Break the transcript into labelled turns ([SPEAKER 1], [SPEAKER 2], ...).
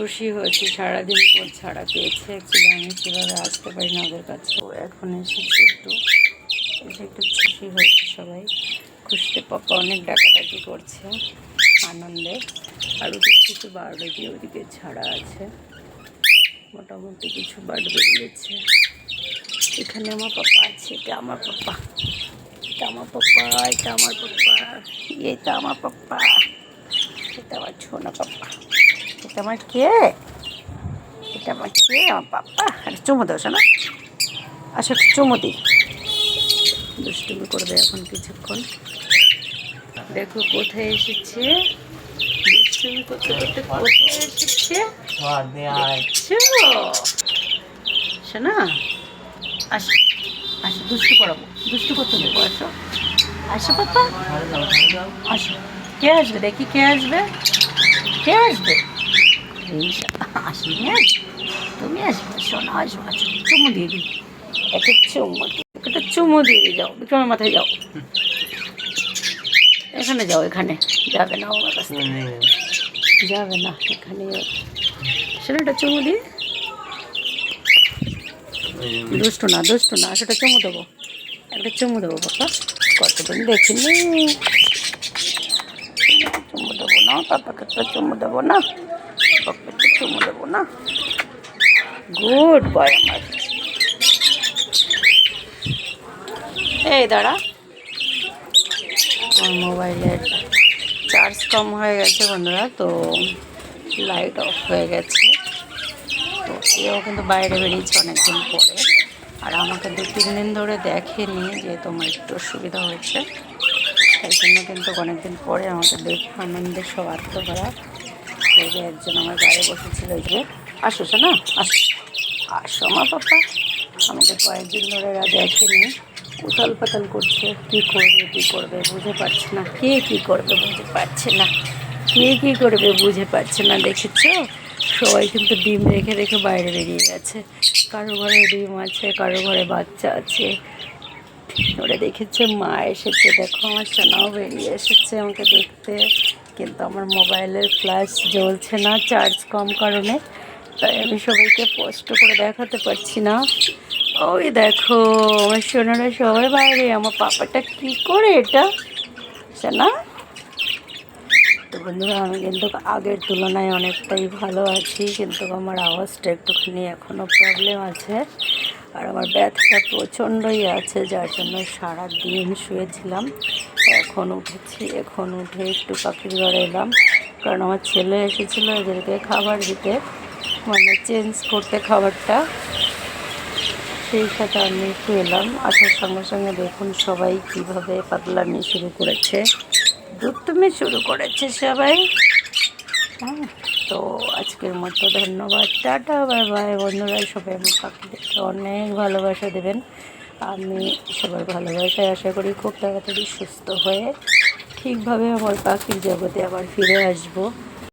[SPEAKER 1] খুশি হয়েছি, সারাদিন পর ছাড়া পেয়েছে। অ্যাকচুয়ালি আমি কীভাবে আসতে পারি না ওদের কাছে, এখন এসেছি এসে একটু খুশি হয়েছে সবাই। খুশিতে পাপা অনেক ডাকাডাকি করছে আনন্দে। আর ওদিক কিছু বার্ড দিয়ে ওদিকে ছাড়া আছে, মোটামুটি কিছু বার্ড বেরিয়েছে। এখানে আমার পাপা আছে, এটা আমার পাপা, এটা আমার পাপা, এটা আমার পাপা, এটা আমার পাপা, এটা আমার ছোনা পাপা, এটা আমার কে, এটা আমার কে, আমার পাপা। আর চুমো দাও না, আসো চুমো দিই। দুষ্টুমি করবে এখন কিছুক্ষণ। দেখো কোথায় এসেছে, দুষ্টুমি করতে করতে কোথায় এসেছে শোনা। আসো আসো, দুষ্টু করাবো, দুষ্টু করতে দেবো। আসো আসো পাপা, আসো। কে আসবে দেখি, কে আসবে, কে আসবে? আসি, তুমি আসবে, শোনা আসবো। আচ্ছা চুমু দিয়ে দিই, একটা চুমু, একটা চুমু দিয়ে দিয়ে যাও, বিক্রমের মাথায় যাও, এখানে যাও, এখানে যাবে না, আমার কাছ থেকে যাবে না, এখানে সেটা একটা চুমু দিয়ে। দুষ্টু না, দুষ্টু না, সেটা চুমু দেবো, একটা চুমু দেবো বাবা। কতদিন দেখিনি, চুমু দেবো না পাপাকে, একটা চুমু দেবো না, পাপাকে চুমু দেবো না। গুড বয় আমার। এই দাঁড়া, আমার মোবাইলের চার্জ কম হয়ে গেছে বন্ধুরা, তো লাইট অফ হয়ে গেছে। তো এও কিন্তু বাইরে বেরিয়েছে অনেকদিন পরে, আর আমাকে 2-3 দিন ধরে দেখেনি, যে তোমার একটু অসুবিধা হয়েছে, তাই জন্য কিন্তু অনেকদিন পরে আমাকে দেখে আনন্দের সব আত্মভরা। এই যে একজন আমার গায়ে বসেছিল, এই যে আসো না, আসো আসো আমার পাপা। আমাকে কয়েকদিন ধরে এরা দেখেনি, উথাল পাতাল করছে, কী করবে বুঝে পারছে না, কে কী করবে বুঝে পারছে না, কে কী করবে বুঝে পারছে না। দেখেছ, সবাই কিন্তু ডিম রেখে রেখে বাইরে বেরিয়ে গেছে, কারো ঘরে ডিম আছে, কারো ঘরে বাচ্চা আছে। ওরা দেখেছে মা এসেছে, দেখো আমার সোনাও বেরিয়ে এসেছে আমাকে দেখতে, কিন্তু আমার মোবাইলের ফ্ল্যাশ জ্বলছে না চার্জ কম কারণে, তাই আমি সবাইকে স্পষ্ট করে দেখাতে পারছি না। ওই দেখো আমার সোনারা সবাই বাইরে, আমার পাপাটা কি করে এটা সোনা। তো বন্ধুরা, আমি কিন্তু আগের তুলনায় অনেকটাই ভালো আছি, কিন্তু আমার আওয়াজটা একটুখানি এখনও প্রবলেম আছে, আর আমার ব্যথাটা প্রচণ্ডই আছে, যার জন্য সারা দিন শুয়েছিলাম। এখন উঠেছি, এখন উঠে একটু পাখির ঘরে এলাম, কারণ আমার ছেলে এসেছিলো এদেরকে খাবার দিতে, মানে চেঞ্জ করতে খাবারটা, সেই সাথে আমি একটু এলাম। আসার সঙ্গে সঙ্গে দেখুন সবাই কীভাবে পাগলামি শুরু করেছে, দুষ্টুমি শুরু করেছে সবাই। হ্যাঁ, তো আজকের মতো ধন্যবাদ, টাটা বাই বাই বন্ধুরা। সবাই আমার পাখিদেরকে অনেক ভালোবাসা দেবেন, আমি সবার ভালোবাসায় আশা করি খুব তাড়াতাড়ি সুস্থ হয়ে ঠিকভাবে আমার পাখির জগতে আবার ফিরে আসবো।